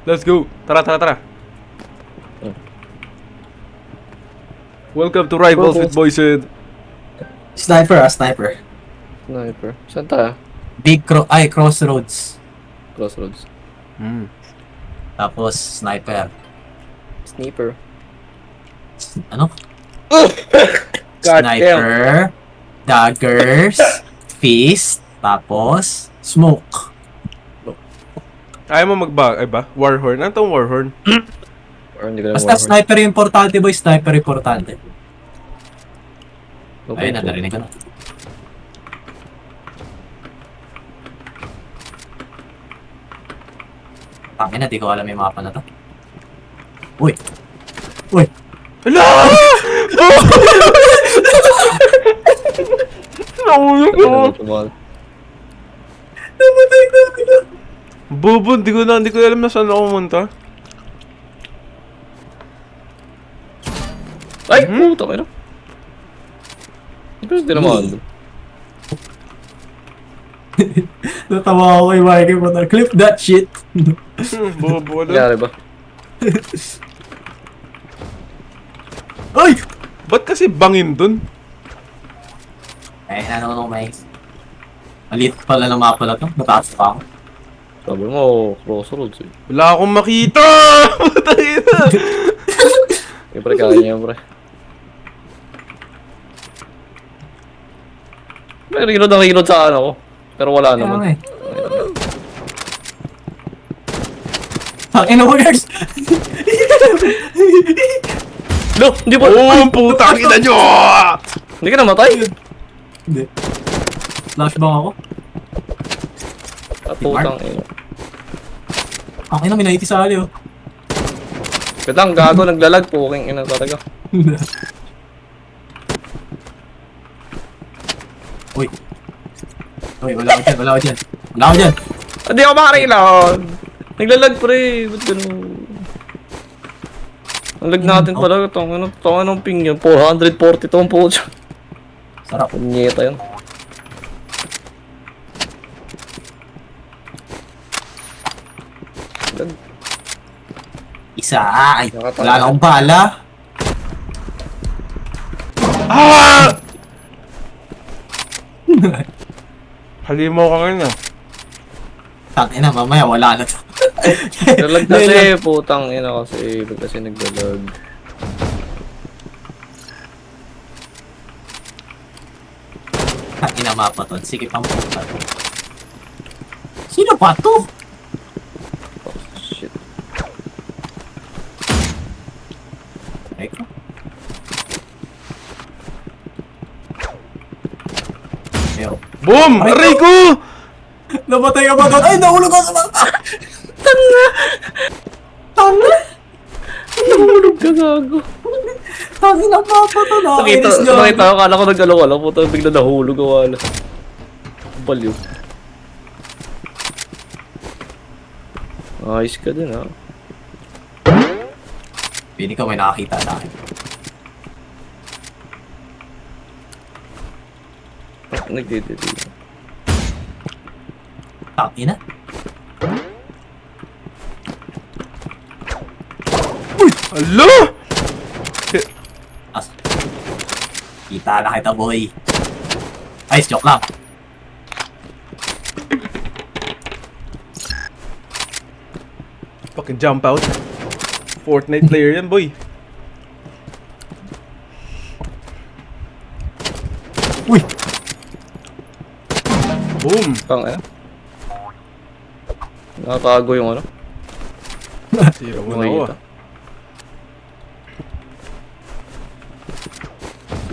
Let's go. Tara, tara, tara. Welcome to Rivals with Boysid. Sniper sniper. Sniper. Saan tayo? Crossroads. Crossroads. Tapos sniper. Sniper. Ano? God Sniper, daggers, fist, tapos smoke. Ayaw mo ay ba? Warhorn. Ano tong Warhorn? Or hindi ko na Basta sniper yung importante, boy. Sniper importante. Okay, Ayun, narinig ko na. Tangin na, di ko alam yung mapa na to. Uy! Uy! Hala! Naulog ko. Namatay na! Bobo, hindi ko alam na saan ako pumunta. Ay! Puta ka na. Hindi naman. Natawa ako kay Mikey mo na. Clip that shit! Bobo doon. Nangyari ba? Ay! Ba't kasi bangin dun? Ay, ano nung may... Maliit pala ng mapa na to. Mataas pa ako. Sabi mo, crossroads eh. Wala akong makita! Putangina! Siyempre, kaya niya, pre. May reload ang reload sa ano ko. Pero wala Kaya nga naman. eh. Tangin mo, guys! No! Hindi ba? Oh, putang ina nyo! Hindi ka namatay? Hindi. Flashbang ako. Putang ina. Ang ina, may naitisali oh. Wait lang, gago, naglalag po. King ina talaga. Uy. Uy, wala ako dyan, wala ako dyan. Wala ako dyan. Hindi ako makareload. Naglalag pre. Ba't ganun? Ang lag natin pala. Ito anong ping yun. 440 to ang po. Sarap. Punyeta yun. Lag. Isa. Ay, Nakatawa. wala na akong bala. Ah! Halimaw ka ngayon ah. Tangin na, mamaya wala na to. Naglalag kasi. Putang ina kasi. Ba't kasi naglalag? Tangin na mapa to. Sige, pamputa. Sino pa to? Oh, shit. Ay ko. Yo. Boom! Aray ko! Namatay ka ba doon? Ay, nahulog ako sa mapa! Tanga! Tanga! Nahulog ka gago. Tangin na mapa to. Nakita ko, kala ko nag-alaw-alaw. Puta, bigla nahulog ako. Wala. Baliw. Ayos ka din ha. Pili ko may nakakita sa akin. Nagdidili. Tangin na. Alo! As. Kita na kita, boy. Ay, joke lang. Fucking jump out. Fortnite player yan, boy. Uy! Boom! Tang eh. Nakatago yung ano. Zero mo Yung na ako makikita. ah.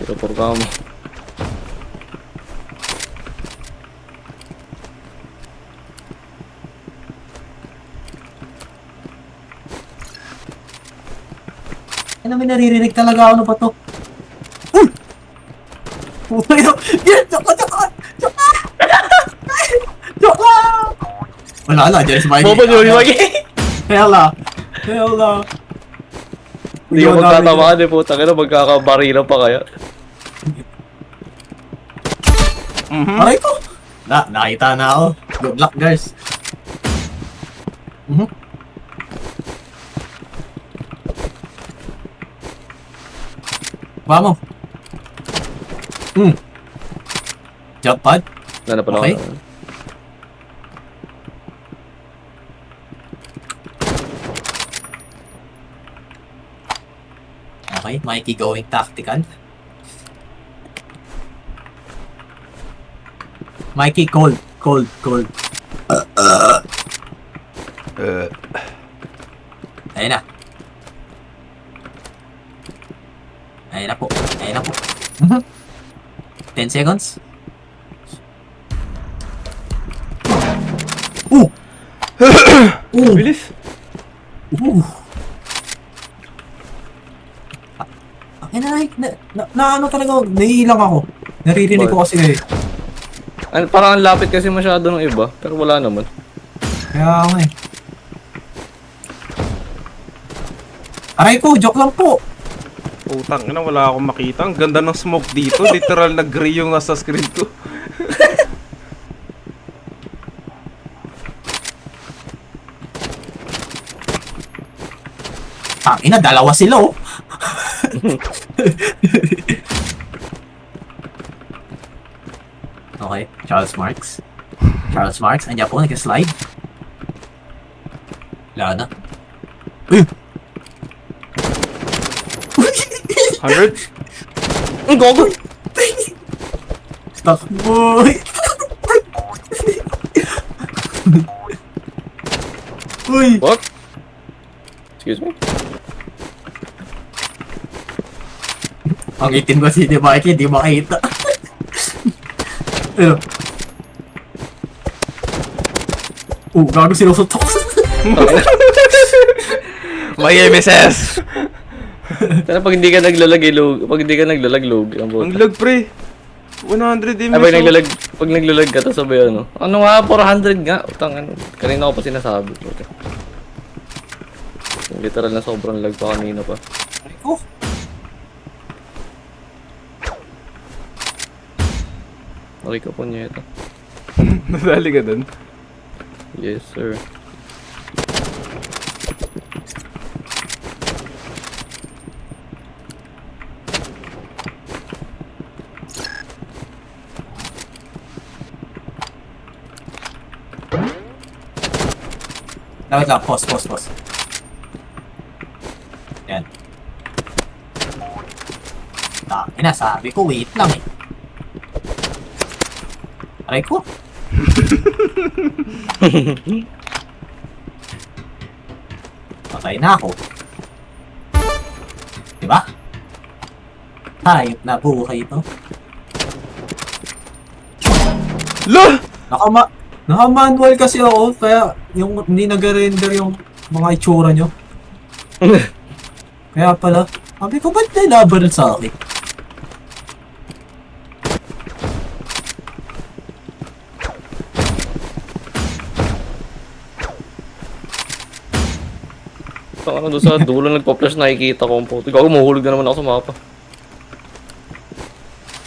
Pero por kamo. Ano, may naririnig talaga ako na ba to? Puta yun! Yan! Joke lang! Joke lang! Joke lang! Joke lang! Wala, dyan sa bahay. Bobo nyo yung Hella! Hella! Hindi ko magtatamaan eh, puta ka na, magkakabarila pa kaya. Aray ko! Nakita na ako. Good luck, guys. Ba mo. Jump pad. Wala na pala Okay. ako. Okay, Mikey going tactical. Mikey, cold. Ayun na. Ayun na po. 10 seconds. Ooh! Ooh! Bilis. Ooh! Ay na ano talaga, naiilang ako. Naririnig ko kasi kayo. Parang ang lapit kasi masyado ng iba, pero wala naman. Kaya ako eh. Aray ko, joke lang po. Putang ina, wala akong makita. Ang ganda ng smoke dito. Literal na gray yung nasa screen ko. Ina, dalawa sila oh. Okay, Charles Marks. Andiyan po, nag-slide. Wala na. 100? Ang gogo! Takbo! Uy! What? Excuse me? Ang itim kasi ni Mikey, di makita. Pero... gago sinusuntok. May MSS! Sana pag hindi ka naglalag, pag hindi ka naglalag, ang Ang buta. lag pre. 100 Ay, MS. pag naglalag ka, tapos sabi ano? Ano nga, 400 nga. Utang ano. Kanina ko pa sinasabi. Okay. Literal na sobrang lag pa kanina pa. Oh! Okay ka po niya ito. Nadali ka dun. Yes, sir. Wait lang, pause. Yan. Sabi ko, wait lang eh. Aray ko. Patay na ako. Diba? Hayop na buhay ito. Lah! Naka-manual kasi ako, kaya yung hindi nag-render yung mga itsura nyo. Kaya pala, sabi ko, ba't nilaban sa akin? Saka ano doon sa dulo nagpa-flash nakikita ko ang puto. Gago, mahulog na naman ako sa mapa.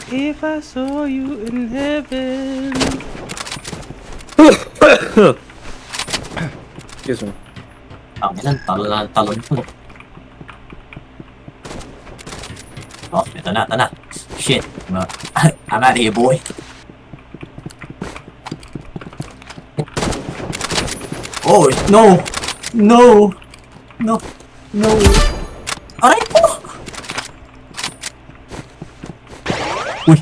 If I saw you in heaven. Excuse me. Ang ilan, talon ko. Oh, ito na. Shit. I'm out of here, boy. Oh, no! Aray ko! Uy!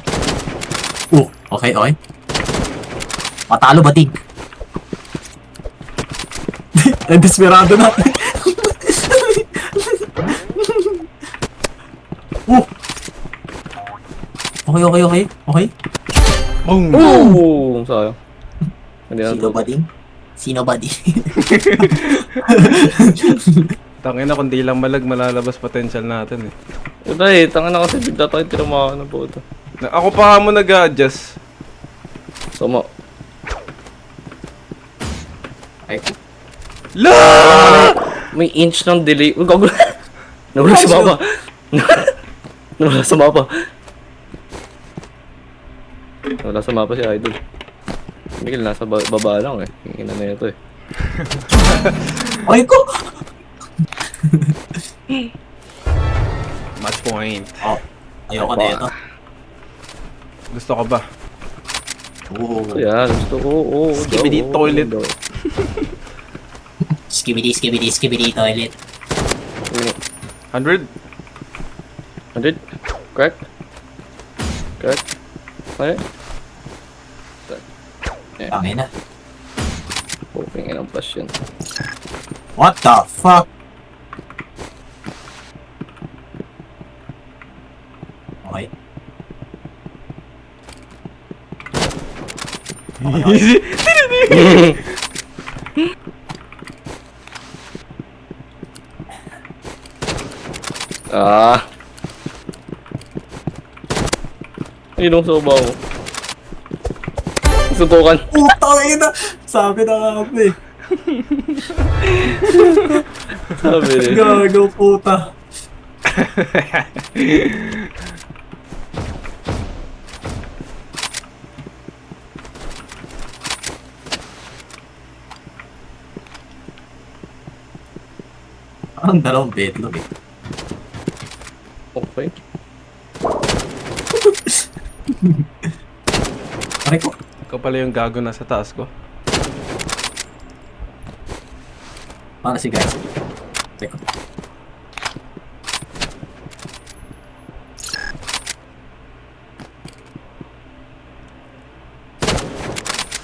Oh, okay. Matalo ba, Dig? Desperado na. Okay. Boom! Oh, sayang. Hindi na Sino ba, Ding? Tangina, kung di lang malag, malalabas potential natin eh. Ito eh, tanga na kasi bigla tayo tinamaan ng puto. Ako pa mo nag-a-adjust. Sama. Ay, La! May inch ng delay. Uy, gago. Nawala sa mapa. Nawala sa mapa si Idol. Miguel, nasa baba lang eh. Hingin na ito eh. ay ko! Match point. Oh, Ayoko na ito. Gusto ka ba? Oo. So yan, gusto ko. Skibidi toilet. Skibidi toilet. 100? 100? Correct? Okay. Tangin na. Hoping ilang plus yun. What the fuck? Okay. Yun ang soba mo. Subukan. Putang ina! Sabi na nga ako eh. Sabi rin. Gago puta. Ang dalawang bedroom eh. Okay. Pare ko. Ikaw pala yung gago na sa taas ko. Para si guys. Teko.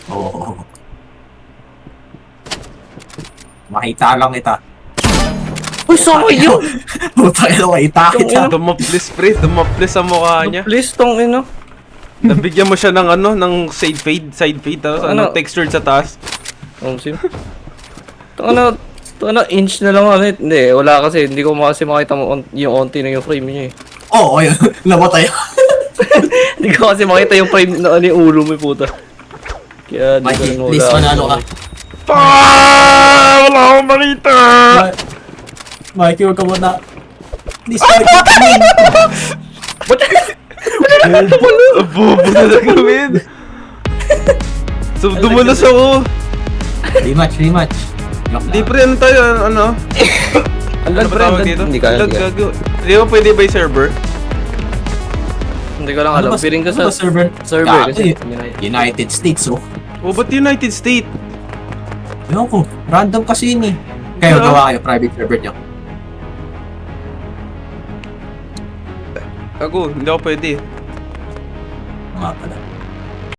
Oh. Makita lang kita. Uy, sorry yun! Putang ina, makita kita. Dumaplis, pre. Dumaplis sa mukha niya. Please, tong ino. Nabigyan mo siya ng ng side fade, tapos Ano? textured sa taas. Sim. Tong inch na lang ano. Hindi, wala kasi. Hindi ko kasi makita mo yung onti na yung frame niya eh. Oo, ayun. Namatay. Hindi ko kasi makita yung frame na ano yung ulo mo puta. Kaya di ko Mikey, rin wala. please manalo ka. Wala akong makita! Mikey, huwag ka muna. Please, Mikey, come in. Bobo na gawin! So, dumulas ako. Rematch. Lock Di na. pre, ano tayo, ano? Ang Ano lag ba pre, tawag dito? hindi ka. Lag, gago. Di ba pwede ba yung server? Hindi ko lang alam. Piring ko Ano ba sa server? server Gago kasi. eh. United States, oh. O, ba't United States? Ewan ko, random kasi yun eh. Kayo, Yeah. gawa kayo, private server nyo. Gago, hindi ako pwede. Mga pala.